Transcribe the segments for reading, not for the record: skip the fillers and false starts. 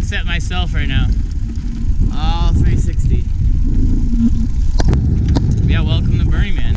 set myself right now. All 360. Yeah, welcome to Burning Man.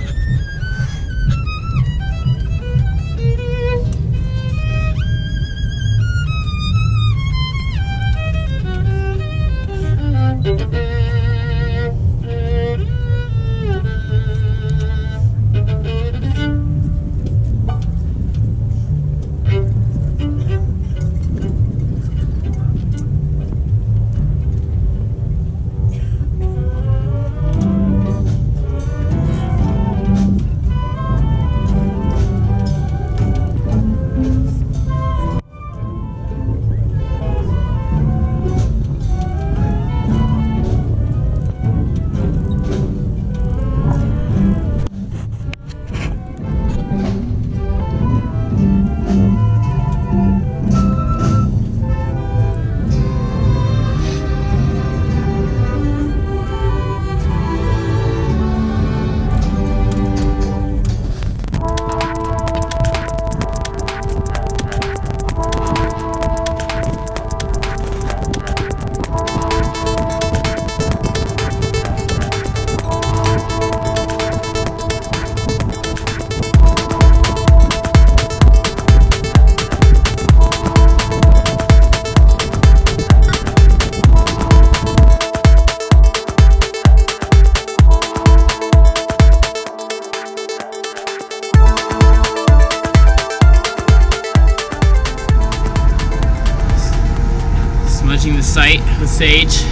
Smudging the site with sage.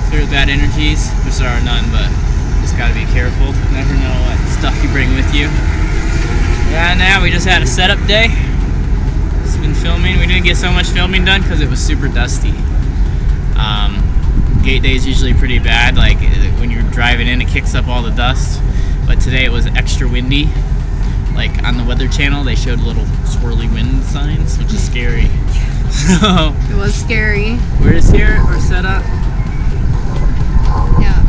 Clear bad energies, which there are none, but just gotta be careful. Never know what stuff you bring with you. Yeah, now we just had a setup day. It's been filming. We didn't get so much filming done because it was super dusty. Gate day is usually pretty bad. Like when you're driving in, it kicks up all the dust. But today it was extra windy. Like on the Weather Channel, they showed little swirly wind signs, which is scary. So it was scary. We're just here. We're set up. Yeah.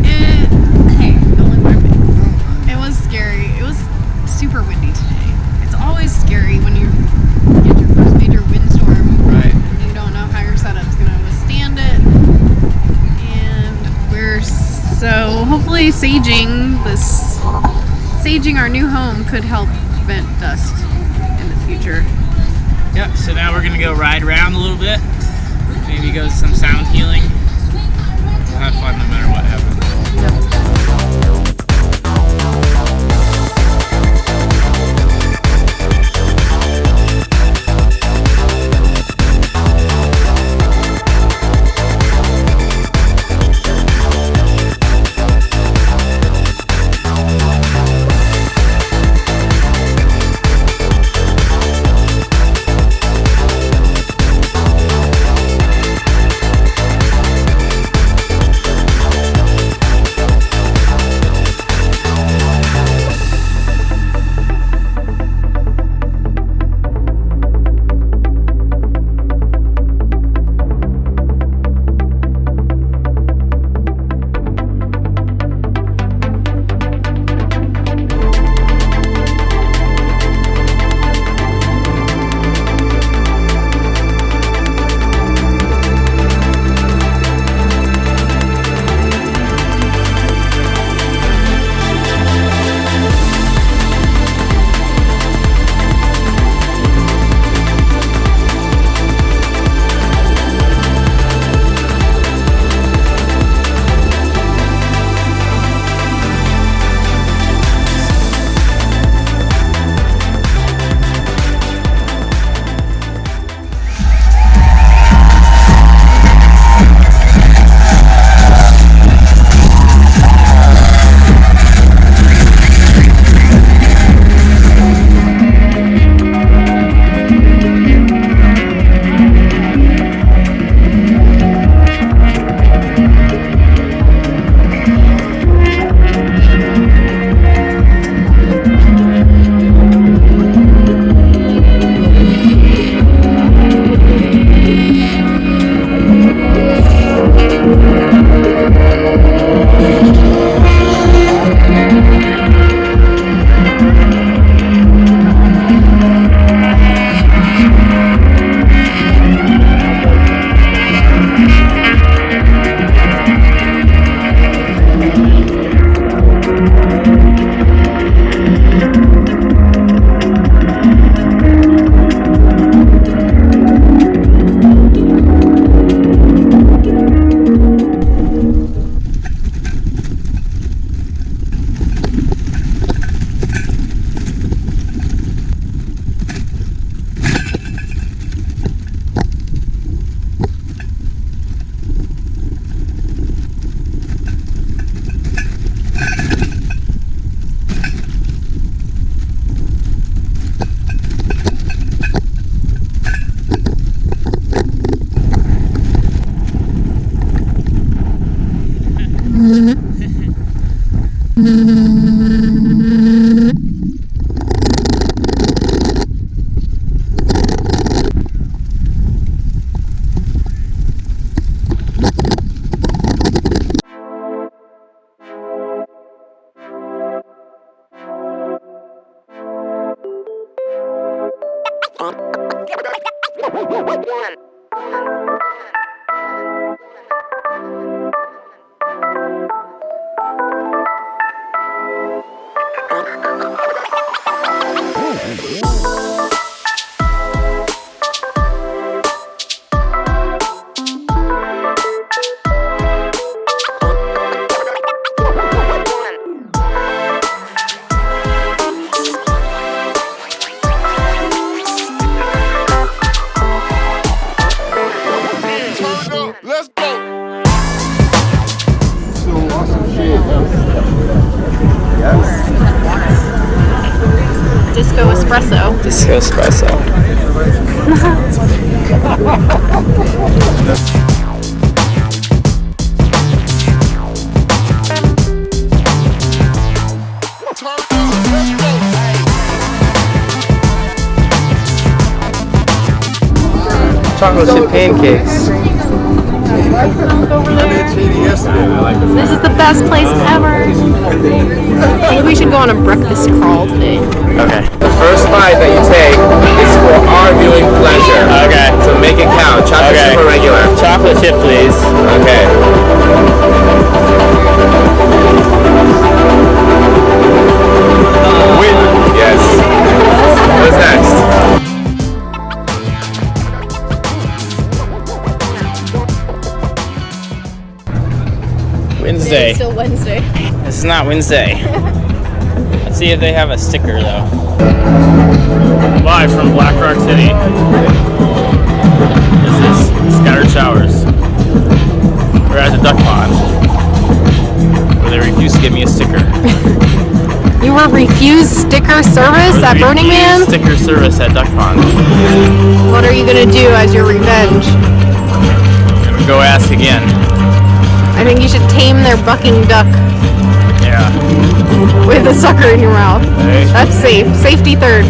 Hey, don't look my face. It was scary. It was super windy today. It's always scary when you get your first major windstorm. Right. You don't know how your setup's gonna withstand it. And we're so hopefully saging our new home could help prevent dust in the future. Yep, so now we're gonna go ride around a little bit. Maybe go some sound healing. We'll have fun no matter what happens. Let's go. Disco espresso. Disco espresso. Chocolate chip pancakes. This is the best place ever. I think we should go on a breakfast crawl today. Okay. The first bite that you take is for our viewing pleasure. Okay. So make it count. Chocolate chip or regular? Chocolate chip, please. Okay. Win. Yes. What's next? Wednesday. It's still Wednesday. This is not Wednesday. Let's see if they have a sticker though. Live from Black Rock City. This is Scattered Showers. We're at the duck pond where they refuse to give me a sticker. You were refused sticker service at Burning Man? Sticker service at Duck Pond. What are you gonna do as your revenge? I'm gonna go ask again. I think you should tame their bucking duck Yeah. with a sucker in your mouth. Hey. That's safe. Safety third.